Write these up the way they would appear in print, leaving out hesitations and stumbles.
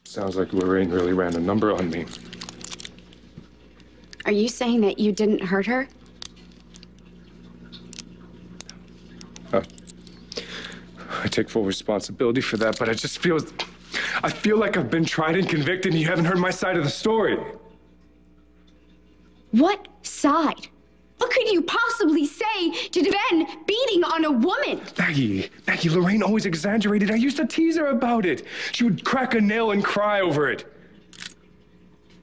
Sounds like Lorraine really ran a number on me. Are you saying that you didn't hurt her? I take full responsibility for that, but I feel like I've been tried and convicted and you haven't heard my side of the story. What side? What could you possibly say to defend beating on a woman? Maggie, Lorraine always exaggerated. I used to tease her about it. She would crack a nail and cry over it.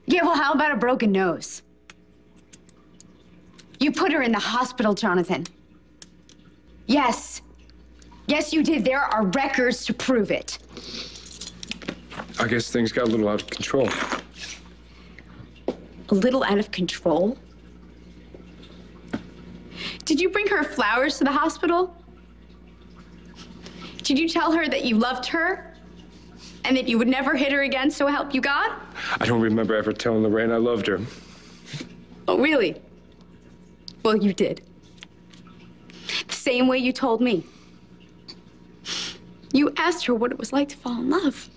Yeah, well, how about a broken nose? You put her in the hospital, Jonathan. Yes. Yes, you did. There are records to prove it. I guess things got a little out of control. A little out of control? Did you bring her flowers to the hospital? Did you tell her that you loved her and that you would never hit her again, so help you God? I don't remember ever telling Lorraine I loved her. Oh, really? Well, you did. The same way you told me. You asked her what it was like to fall in love.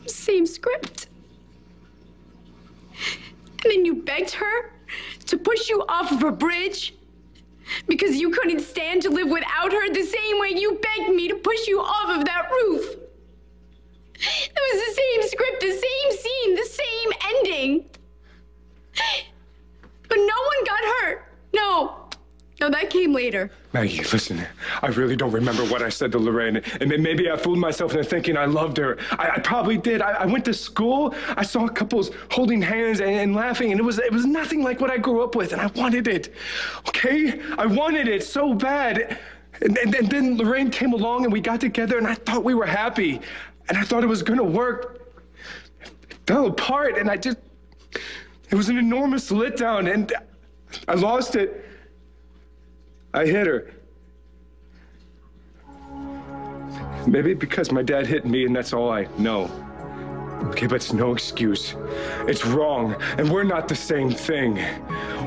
Same script. And then you begged her to push you off of a bridge because you couldn't stand to live without her the same way you begged me to push you off of that roof. It was the same script, the same scene, the same ending. But no one got hurt. No, that came later. Maggie, listen, I really don't remember what I said to Lorraine. And maybe I fooled myself into thinking I loved her. I probably did. I went to school, I saw couples holding hands and laughing, and it was nothing like what I grew up with, and I wanted it, okay? I wanted it so bad. And then Lorraine came along, and we got together, and I thought we were happy, and I thought it was gonna work. It fell apart, and it was an enormous letdown, and I lost it. I hit her. Maybe because my dad hit me and that's all I know. Okay, but it's no excuse. It's wrong, and we're not the same thing.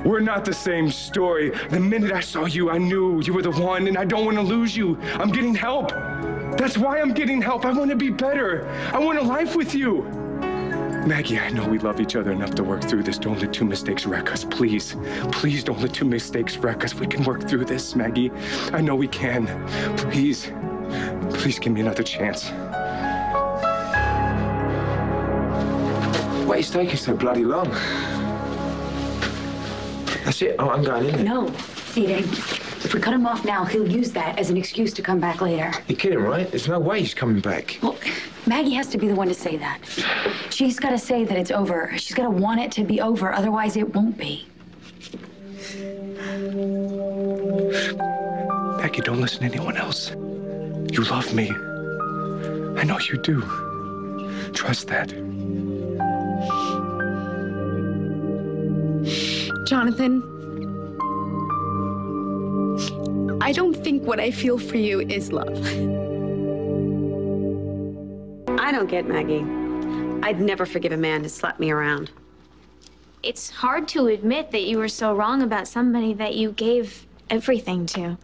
We're not the same story. The minute I saw you, I knew you were the one, and I don't want to lose you. I'm getting help. That's why I'm getting help. I want to be better. I want a life with you. Maggie, I know we love each other enough to work through this. Don't let two mistakes wreck us, please. Please don't let two mistakes wreck us. We can work through this, Maggie. I know we can. Please give me another chance. Why are you taking so bloody long? That's it. Oh, I'm going in there. No, Eden. If we cut him off now, he'll use that as an excuse to come back later. You're kidding, right? There's no way he's coming back. Well, Maggie has to be the one to say that. She's got to say that it's over. She's got to want it to be over, otherwise it won't be. Maggie, don't listen to anyone else. You love me. I know you do. Trust that. Jonathan, I don't think what I feel for you is love. I don't get Maggie. I'd never forgive a man who slapped me around. It's hard to admit that you were so wrong about somebody that you gave everything to.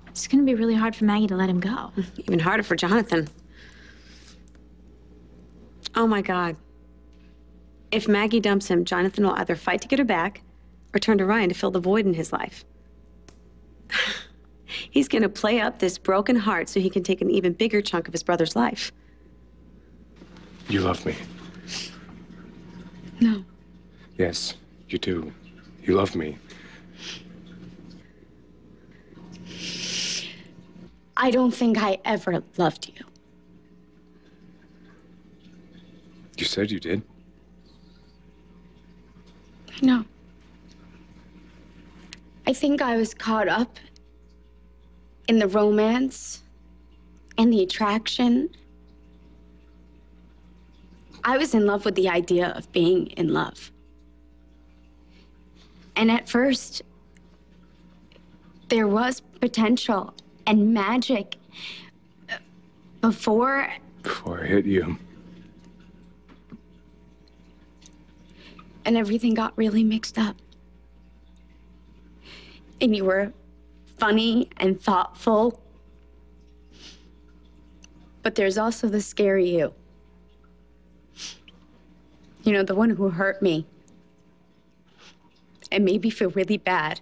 It's gonna be really hard for Maggie to let him go. Even harder for Jonathan. Oh my God. If Maggie dumps him, Jonathan will either fight to get her back or turn to Ryan to fill the void in his life. He's gonna play up this broken heart so he can take an even bigger chunk of his brother's life. You love me. No. Yes, you do. You love me. I don't think I ever loved you. You said you did. I know. I think I was caught up in the romance and the attraction. I was in love with the idea of being in love. And at first, there was potential and magic before I hit you. And everything got really mixed up. And you were funny and thoughtful. But there's also the scary you. You know, the one who hurt me and made me feel really bad.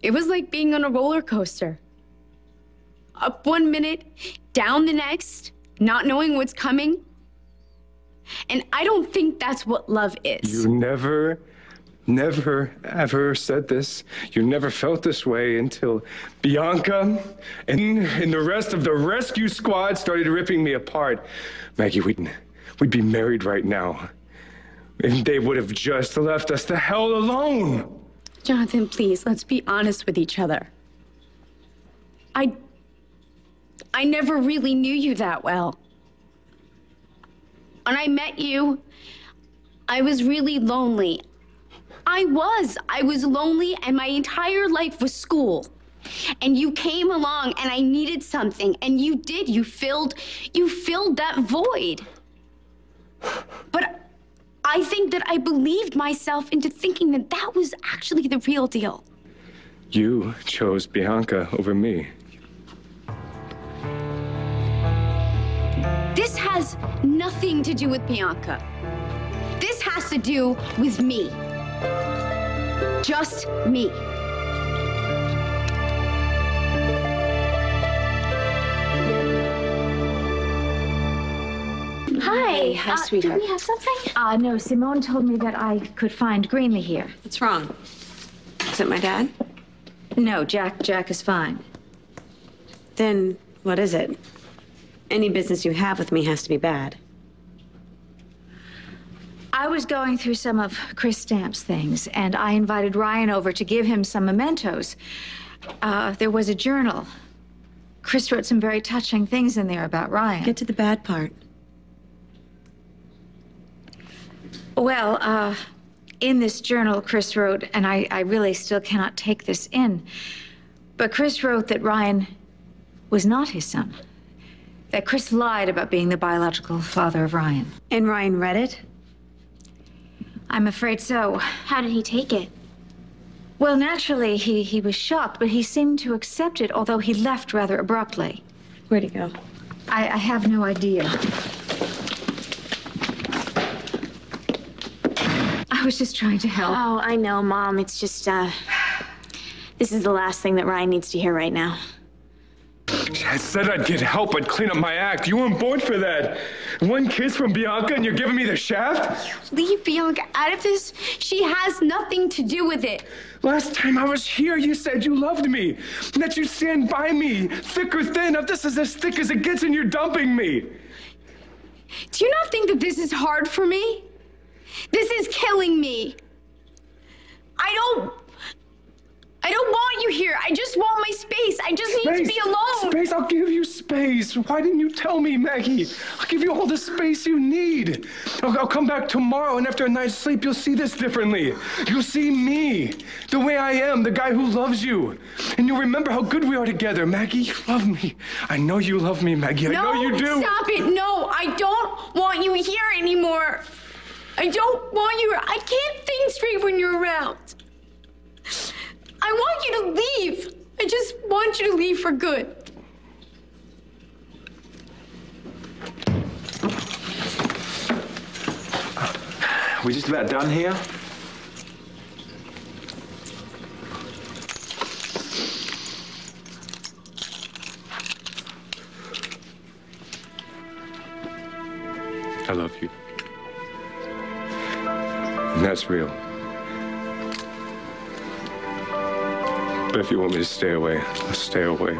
It was like being on a roller coaster. Up 1 minute, down the next, not knowing what's coming. And I don't think that's what love is. You never, ever said this. You never felt this way until Bianca and the rest of the rescue squad started ripping me apart. Maggie, we'd be married right now. And they would have just left us the hell alone. Jonathan, please, let's be honest with each other. I never really knew you that well. When I met you, I was really lonely. I was lonely, and my entire life was school. And you came along, and I needed something, and you did. You filled that void. But I think that I believed myself into thinking that that was actually the real deal. You chose Bianca over me. This has nothing to do with Bianca. This has to do with me. Just me. Hi. Hi, sweetheart. Do we have something? No, Simone told me that I could find Greenlee here. What's wrong? Is it my dad? No, Jack is fine. Then what is it? Any business you have with me has to be bad. I was going through some of Chris Stamp's things, and I invited Ryan over to give him some mementos. There was a journal. Chris wrote some very touching things in there about Ryan. Get to the bad part. Well, in this journal, Chris wrote, and I really still cannot take this in, but Chris wrote that Ryan was not his son. That Chris lied about being the biological father of Ryan. And Ryan read it? I'm afraid so. How did he take it? Well, naturally, he was shocked, but he seemed to accept it, although he left rather abruptly. Where'd he go? I have no idea. I was just trying to help. Oh, I know, Mom. It's just, this is the last thing that Ryan needs to hear right now. I said I'd get help. I'd clean up my act. You weren't born for that. One kiss from Bianca and you're giving me the shaft? Leave Bianca out of this. She has nothing to do with it. Last time I was here, you said you loved me. And that you'd stand by me, thick or thin. If this is as thick as it gets and you're dumping me. Do you not think that this is hard for me? This is killing me. I don't want you here. I just want my space. I just need to be alone. Space, I'll give you space. Why didn't you tell me, Maggie? I'll give you all the space you need. I'll come back tomorrow, and after a night's sleep, you'll see this differently. You'll see me, the way I am, the guy who loves you. And you'll remember how good we are together. Maggie, you love me. I know you love me, Maggie. I know you do. No, stop it. No, I don't want you here anymore. I don't want you. I can't think straight when you're around. I want you to leave. I just want you to leave for good. We just about done here? I love you. And that's real. But if you want me to stay away, I'll stay away.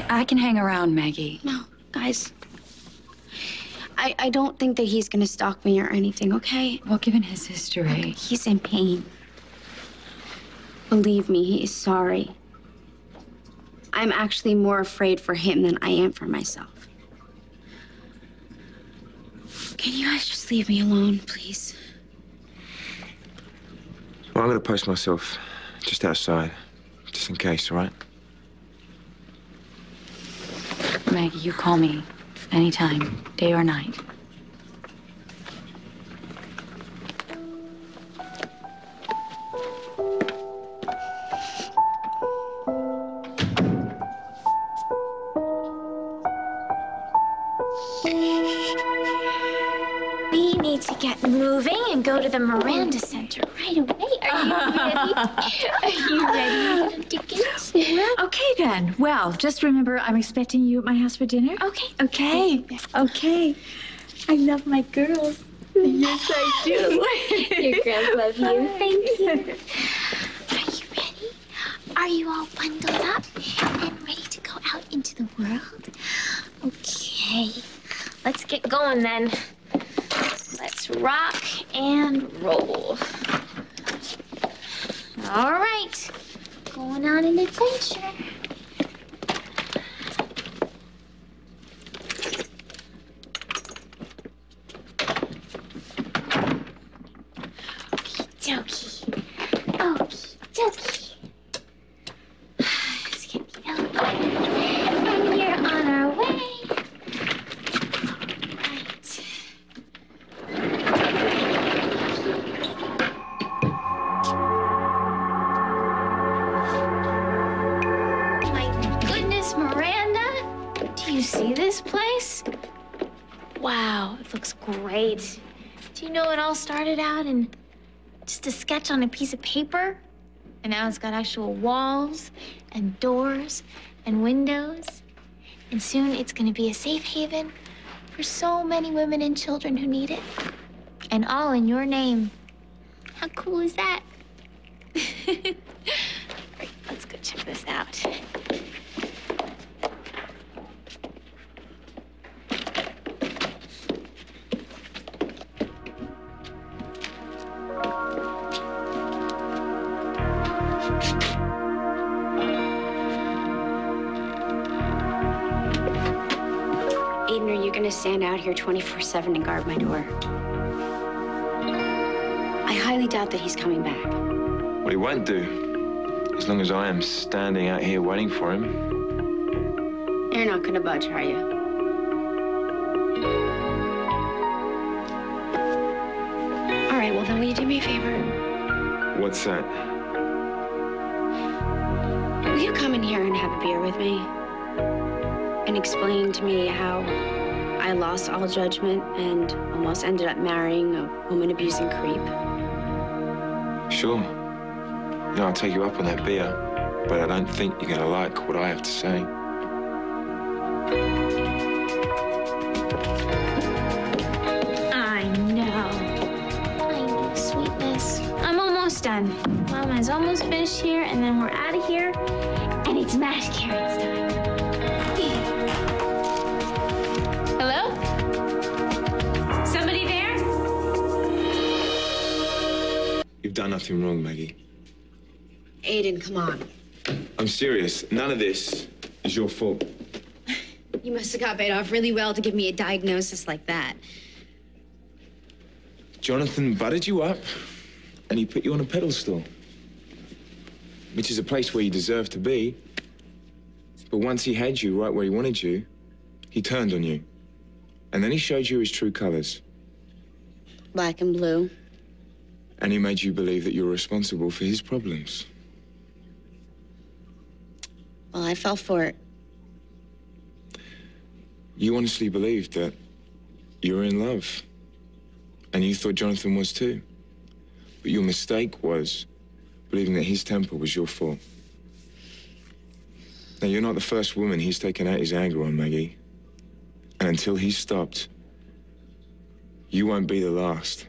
I can hang around, Maggie. No, guys. I don't think that he's gonna stalk me or anything, okay? Well, given his history. He's in pain. Believe me, he is sorry. I'm actually more afraid for him than I am for myself. Can you guys just leave me alone, please? Well, I'm going to post myself just outside, just in case, all right? Maggie, you call me Anytime, day or night. We need to get moving and go to the Miranda Center right away. Are you ready? Are you ready, little Dickens? Okay, then. Well, just remember, I'm expecting you at my house for dinner. Okay. Okay. Okay. I love my girls. Yes, I do. Your girls love you. Thank you. Are you ready? Are you all bundled up and ready to go out into the world? Okay. Let's get going then. Let's rock and roll. All right. Going on an adventure. Okie dokie. Let's get the elevator. And we're on our way. Right. My goodness, Miranda. Do you see this place? Wow, it looks great. Do you know it all started out in just a sketch on a piece of paper? And now it's got actual walls and doors and windows. And soon it's gonna be a safe haven for so many women and children who need it. And all in your name. How cool is that? All right, let's go check this out. Aiden, are you gonna stand out here 24/7 and guard my door? I highly doubt that he's coming back. Well, he won't do. As long as I am standing out here waiting for him. You're not gonna budge, are you? All right, well then will you do me a favor? What's that? Will you come in here and have a beer with me? And explain to me how I lost all judgment and almost ended up marrying a woman-abusing creep? Sure. You know, I'll take you up on that beer, but I don't think you're gonna like what I have to say. I know, sweetness. I'm almost done. Mama's almost finished here, and then we're out of here, and it's mashed carrots time. Hello? Somebody there? You've done nothing wrong, Maggie. Aiden, come on. I'm serious. None of this is your fault. You must have got paid off really well to give me a diagnosis like that. Jonathan buttered you up, and he put you on a pedestal, which is a place where you deserve to be. But once he had you right where he wanted you, he turned on you. And then he showed you his true colors. Black and blue. And he made you believe that you were responsible for his problems. Well, I fell for it. You honestly believed that you were in love. And you thought Jonathan was too. But your mistake was believing that his temper was your fault. Now, you're not the first woman he's taken out his anger on, Maggie. And until he's stopped, you won't be the last.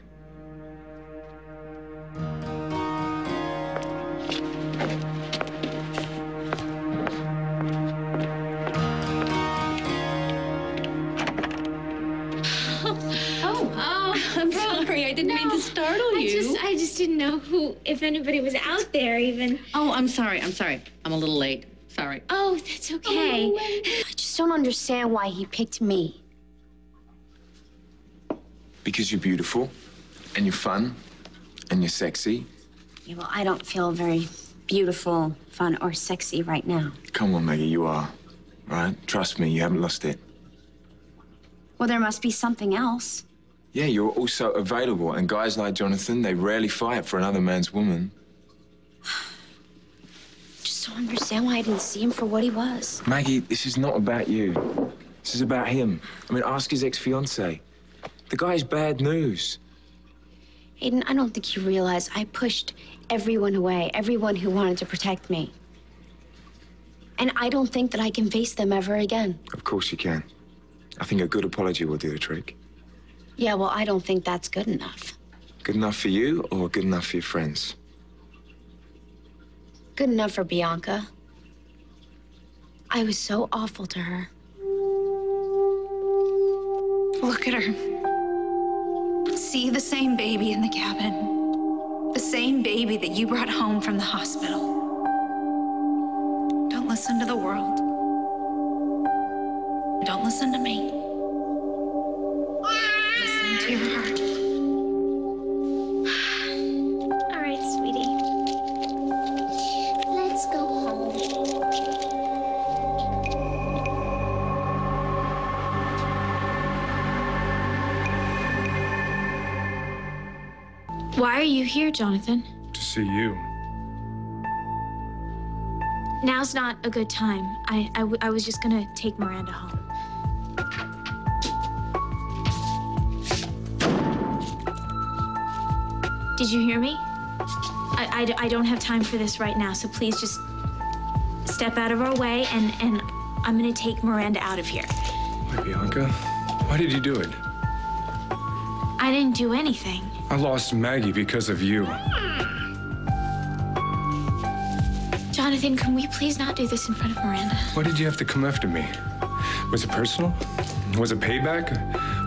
I'm sorry. I didn't mean to startle you. I just didn't know if anybody was out there even. Oh, I'm sorry. I'm a little late. Sorry. Oh, that's okay. I just don't understand why he picked me. Because you're beautiful, and you're fun, and you're sexy. Yeah, well, I don't feel very beautiful, fun, or sexy right now. Come on, Maggie, you are. All right? Trust me, you haven't lost it. Well, there must be something else. Yeah, you're also available, and guys like Jonathan, they rarely fight for another man's woman. Just don't understand why I didn't see him for what he was. Maggie, this is not about you. This is about him. I mean, ask his ex-fiancée. The guy's bad news. Aiden, I don't think you realize I pushed everyone away, everyone who wanted to protect me. And I don't think that I can face them ever again. Of course you can. I think a good apology will do the trick. Yeah, well, I don't think that's good enough. Good enough for you or good enough for your friends? Good enough for Bianca. I was so awful to her. Look at her. See the same baby in the cabin. The same baby that you brought home from the hospital. Don't listen to the world. Don't listen to me. Listen to your heart. All right, sweetie. Let's go home. Why are you here, Jonathan? To see you. Now's not a good time. I was just gonna take Miranda home. Did you hear me? I don't have time for this right now, so please just step out of our way, and I'm gonna take Miranda out of here. Why, Bianca? Why did you do it? I didn't do anything. I lost Maggie because of you. Jonathan, can we please not do this in front of Miranda? Why did you have to come after me? Was it personal? Was it payback?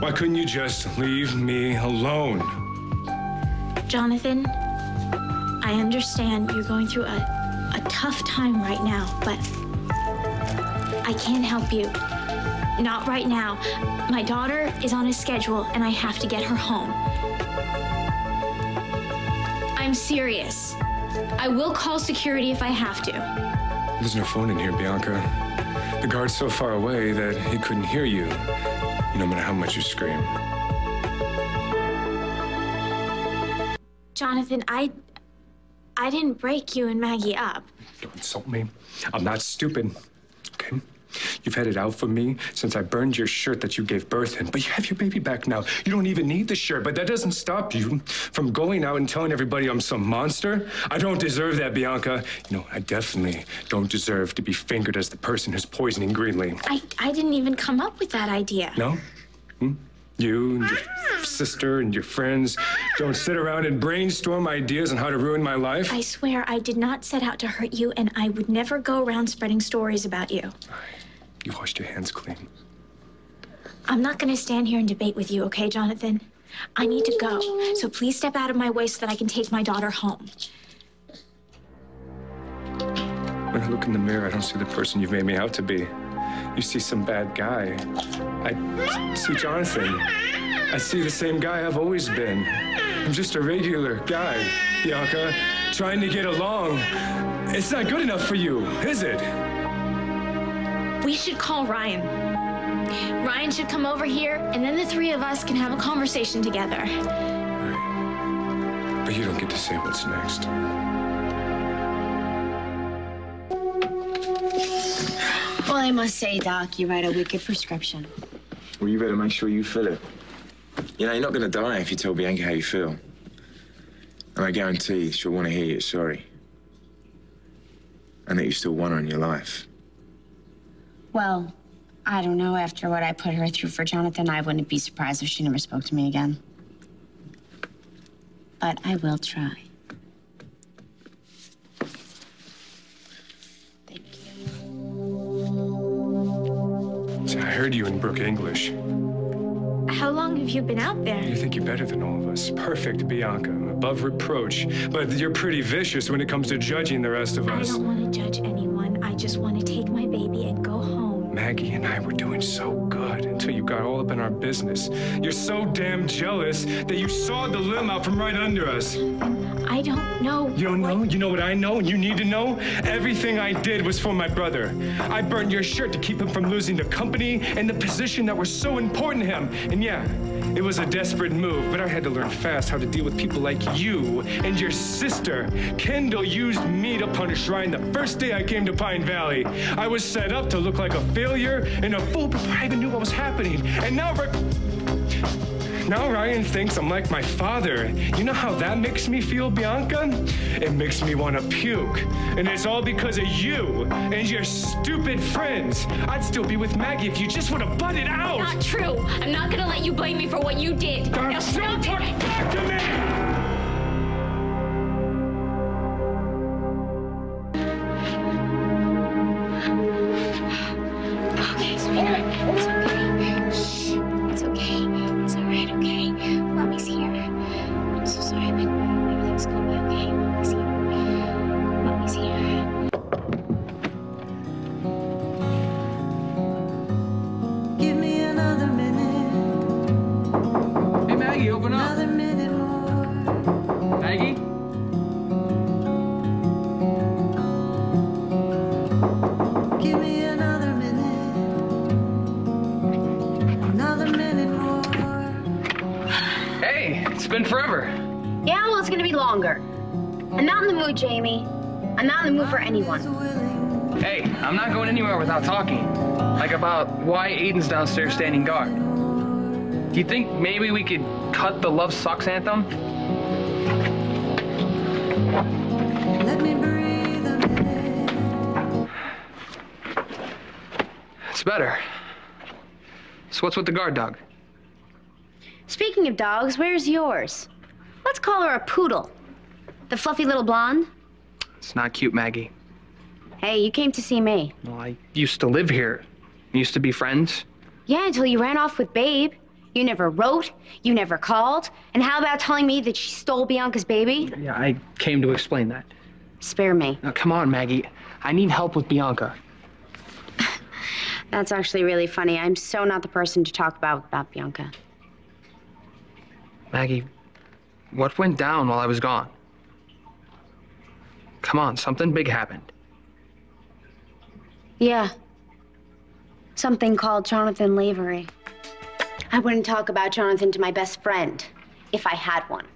Why couldn't you just leave me alone? Jonathan, I understand you're going through a tough time right now, but I can't help you. Not right now. My daughter is on a schedule, and I have to get her home. I'm serious. I will call security if I have to. There's no phone in here, Bianca. The guard's so far away that he couldn't hear you, no matter how much you scream. Jonathan, I didn't break you and Maggie up. Don't insult me. I'm not stupid, okay? You've had it out for me since I burned your shirt that you gave birth in, but you have your baby back now. You don't even need the shirt, but that doesn't stop you from going out and telling everybody I'm some monster. I don't deserve that, Bianca. I definitely don't deserve to be fingered as the person who's poisoning Greenlee. I didn't even come up with that idea. No? You and your sister and your friends don't sit around and brainstorm ideas on how to ruin my life? I swear I did not set out to hurt you, and I would never go around spreading stories about you. You washed your hands clean. I'm not going to stand here and debate with you, okay, Jonathan? I need to go, so please step out of my way so that I can take my daughter home. When I look in the mirror, I don't see the person you've made me out to be. You see some bad guy. I see Jonathan. I see the same guy I've always been. I'm just a regular guy, Bianca, trying to get along. It's not good enough for you, is it? We should call Ryan. Ryan should come over here, and then the three of us can have a conversation together. Right. But you don't get to say what's next. Well, I must say, Doc, you write a wicked prescription. Well, you better make sure you fill it. You're not going to die if you tell Bianca how you feel. And I guarantee she'll want to hear you're sorry. And that you still want her in your life. Well, I don't know. After what I put her through for Jonathan, I wouldn't be surprised if she never spoke to me again. But I will try. Thank you. So I heard you in Brook English. How long have you been out there? You think you're better than all of us. Perfect, Bianca. Above reproach. But you're pretty vicious when it comes to judging the rest of us. I don't want to judge anyone. I just want to take my baby and go home. Maggie and I were doing so good until you got all up in our business. You're so damn jealous that you sawed the limb out from right under us. I don't know. You don't know? You know what I know? You need to know? Everything I did was for my brother. I burned your shirt to keep him from losing the company and the position that were so important to him. And yeah, it was a desperate move, but I had to learn fast how to deal with people like you and your sister. Kendall used me to punish Ryan the first day I came to Pine Valley. I was set up to look like a failure and a fool before I even knew what was happening. And now Ryan thinks I'm like my father. You know how that makes me feel, Bianca? It makes me want to puke. And it's all because of you and your stupid friends. I'd still be with Maggie if you just would have butted out. Not true. I'm not gonna let you blame me for what you did. Now stop Talk it. back to me! Okay, sweetheart. It's okay. Shh. It's okay. It's all right, okay? Mommy's here. I'm so sorry, but everything's gonna be okay. Mommy's here. Mommy's here. Give me another minute. Hey, Maggie, open up. Another minute more. Maggie? Give me another minute. Another minute more. Hey, it's been forever. Yeah, well, it's gonna be longer. I'm not in the mood, Jamie. I'm not in the mood for anyone. Hey, I'm not going anywhere without talking. Like about why Aiden's downstairs standing guard. Do you think maybe we could cut the Love Sucks anthem? Let me breathe a minute. It's better. So what's with the guard dog? Speaking of dogs, where's yours? Let's call her a poodle. The fluffy little blonde. It's not cute, Maggie. Hey, you came to see me. Well, I used to live here. We used to be friends. Yeah, until you ran off with Babe. You never wrote, you never called. And how about telling me that she stole Bianca's baby? Yeah, I came to explain that. Spare me. Now, come on, Maggie. I need help with Bianca. That's actually really funny. I'm so not the person to talk about Bianca. Maggie, what went down while I was gone? Come on, something big happened. Yeah. Something called Jonathan Lavery. I wouldn't talk about Jonathan to my best friend if I had one.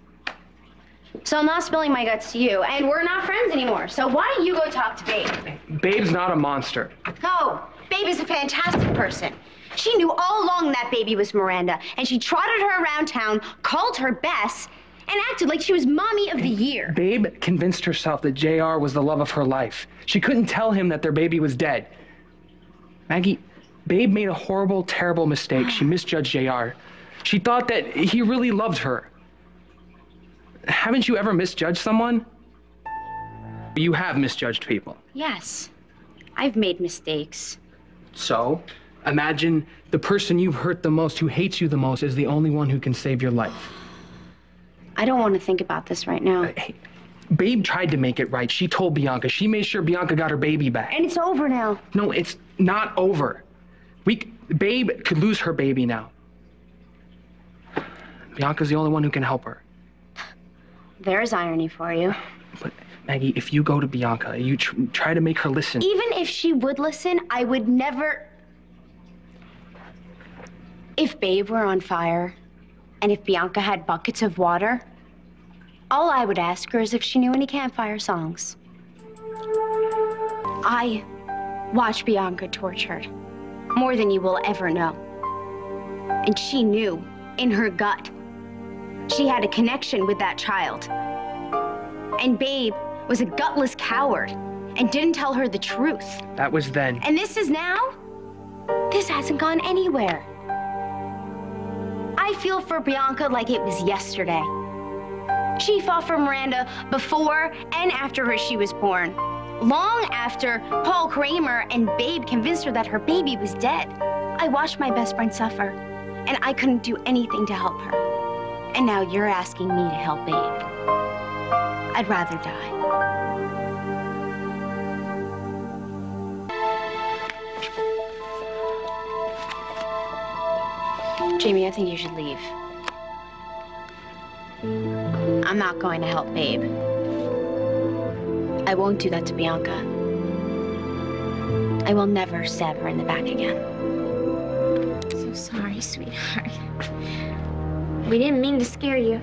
So I'm not spilling my guts to you, and we're not friends anymore. So why don't you go talk to Babe? Babe's not a monster. No, Babe is a fantastic person. She knew all along that baby was Miranda, and she trotted her around town, called her Bess, and acted like she was Mommy of the Year. Babe convinced herself that JR was the love of her life. She couldn't tell him that their baby was dead. Maggie, Babe made a horrible, terrible mistake. She misjudged JR. She thought that he really loved her. Haven't you ever misjudged someone? You have misjudged people. Yes, I've made mistakes. So, imagine the person you've hurt the most, who hates you the most, is the only one who can save your life. I don't want to think about this right now. Hey, Babe tried to make it right. She told Bianca. She made sure Bianca got her baby back. And it's over now. No, it's not over. Babe could lose her baby now. Bianca's the only one who can help her. There's irony for you. But Maggie, if you go to Bianca, you try to make her listen. Even if she would listen, I would never... If Babe were on fire, and if Bianca had buckets of water, all I would ask her is if she knew any campfire songs. I watched Bianca tortured, more than you will ever know. And she knew, in her gut, she had a connection with that child. And Babe was a gutless coward and didn't tell her the truth. That was then. And this is now? This hasn't gone anywhere. I feel for Bianca like it was yesterday. She fought for Miranda before and after she was born. Long after Paul Kramer and Babe convinced her that her baby was dead. I watched my best friend suffer, and I couldn't do anything to help her. And now you're asking me to help Babe. I'd rather die. Jamie, I think you should leave. I'm not going to help Babe. I won't do that to Bianca. I will never stab her in the back again. So sorry, sweetheart. We didn't mean to scare you.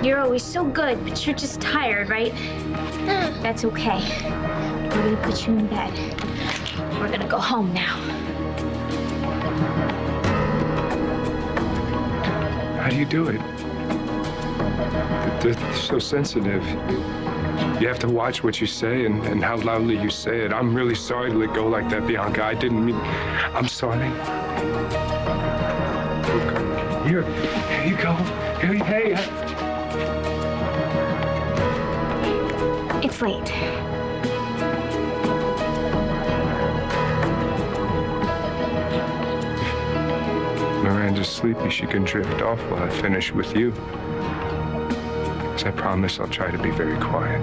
You're always so good, but you're just tired, right? That's okay. We're gonna put you in bed. We're gonna go home now. How do you do it? They're so sensitive. You have to watch what you say and how loudly you say it. I'm really sorry to let go like that, Bianca. I didn't mean... I'm sorry. Here you go. Hey. It's late. Miranda's sleepy. She can drift off while I finish with you. As I promise, I'll try to be very quiet.